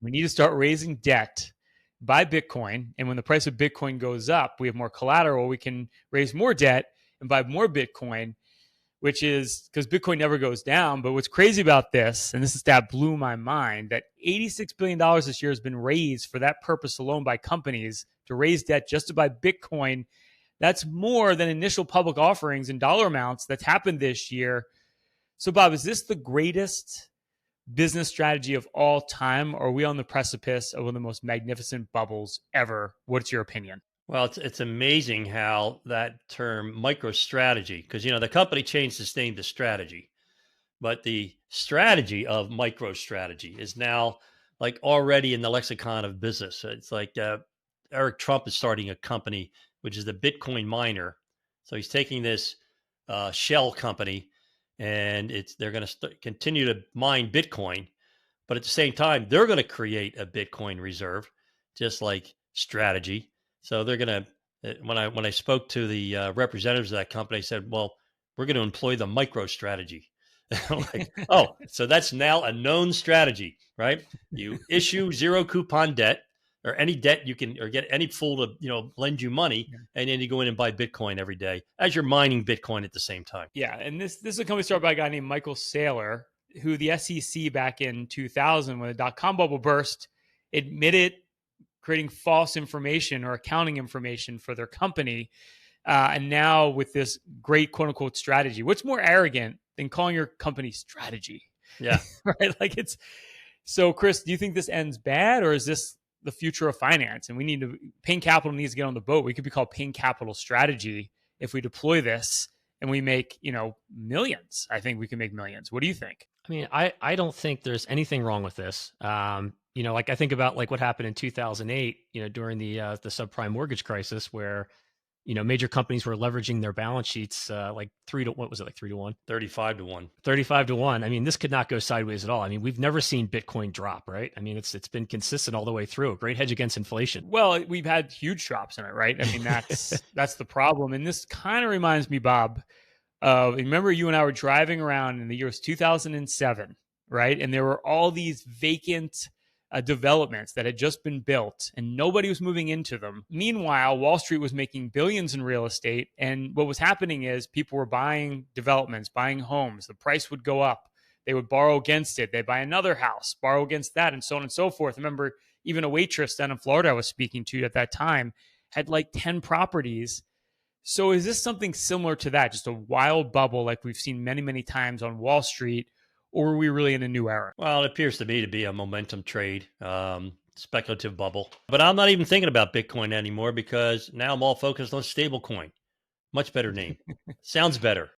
We need to start raising debt, buy Bitcoin. And when the price of Bitcoin goes up, we have more collateral. We can raise more debt and buy more Bitcoin, which is because Bitcoin never goes down. But what's crazy about this, and this stat blew my mind, that $86 billion this year has been raised for that purpose alone by companies to raise debt just to buy Bitcoin. That's more than initial public offerings in dollar amounts that's happened this year. So, Bob, is this the greatest business strategy of all time, or are we on the precipice of one of the most magnificent bubbles ever? What's your opinion? Well, it's amazing how that term MicroStrategy, because the company changed its name to Strategy, but the strategy of MicroStrategy is now like already in the lexicon of business. It's like Eric Trump is starting a company which is the Bitcoin miner. So he's taking this shell company, and they're going to continue to mine Bitcoin, but at the same time they're going to create a Bitcoin reserve, just like Strategy. So they're going to. When I spoke to the representatives of that company, I said, "Well, we're going to employ the MicroStrategy." Like, oh, so that's now a known strategy, right? You issue zero coupon debt or any debt you can, or get any fool to, lend you money. And then you go in and buy Bitcoin every day as you're mining Bitcoin at the same time. Yeah. And this is a company started by a guy named Michael Saylor, who the SEC back in 2000, when the dot-com bubble burst, admitted creating false information or accounting information for their company. And now with this great quote unquote strategy, what's more arrogant than calling your company Strategy? Yeah. Right. Like it's so, Chris, do you think this ends bad, or is this the future of finance? And we need to, Payne Capital needs to get on the boat. We could be called Payne Capital Strategy if we deploy this and we make, millions. I think we can make millions. What do you think? I mean, I don't think there's anything wrong with this. Like I think about like what happened in 2008, during the subprime mortgage crisis, where major companies were leveraging their balance sheets like 3-1? 35 to 1. 35 to 1. I mean, this could not go sideways at all. I mean, we've never seen Bitcoin drop, right? I mean, it's been consistent all the way through. A great hedge against inflation. Well, we've had huge drops in it, right? I mean, that's the problem. And this kind of reminds me, Bob, remember you and I were driving around in the years 2007, right? And there were all these vacant developments that had just been built and nobody was moving into them. Meanwhile, Wall Street was making billions in real estate. And what was happening is people were buying developments, buying homes. The price would go up. They would borrow against it. They'd buy another house, borrow against that, and so on and so forth. I remember even a waitress down in Florida I was speaking to at that time had like 10 properties. So is this something similar to that? Just a wild bubble like we've seen many, many times on Wall Street? Or are we really in a new era? Well, it appears to me to be a momentum trade, speculative bubble. But I'm not even thinking about Bitcoin anymore because now I'm all focused on stablecoin. Much better name. Sounds better.